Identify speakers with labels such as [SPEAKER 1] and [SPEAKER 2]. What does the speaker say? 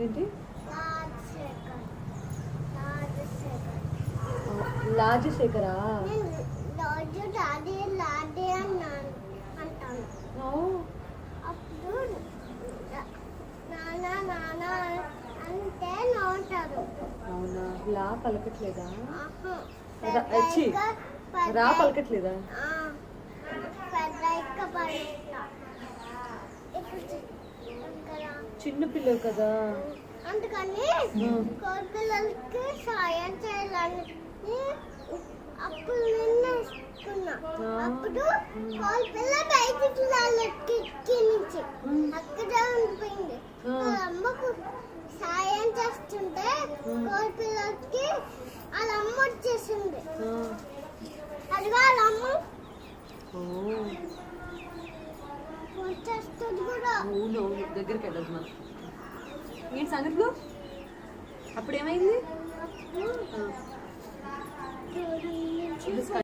[SPEAKER 1] ఏంటి రాజశేఖరా?
[SPEAKER 2] అప్పుడు నానా నానా అంటే నవ్వుతారు.
[SPEAKER 1] అవునా? లా పలకట్లేదా? రా పలకట్లేదా? చిన్న పిల్లలు కదా,
[SPEAKER 2] అందుకని కోడిపిల్లలకి సాయం చేయాలని అప్పుడు నిర్ణయించుకున్నా. అప్పుడు కోడిపిల్ల బయటికి నుంచి అక్కడే ఉండిపోయింది. వాళ్ళ అమ్మకు సాయం చేస్తుంటే కోడిపిల్లలకి వాళ్ళ అమ్మ వచ్చేసింది. అదిగా వాళ్ళ అమ్మ వచ్చేస్తుంది కూడా.
[SPEAKER 1] అవును, దగ్గరికి వెళ్ళదు మనం. ఏంటి సంగతులు? అప్పుడు ఏమైంది?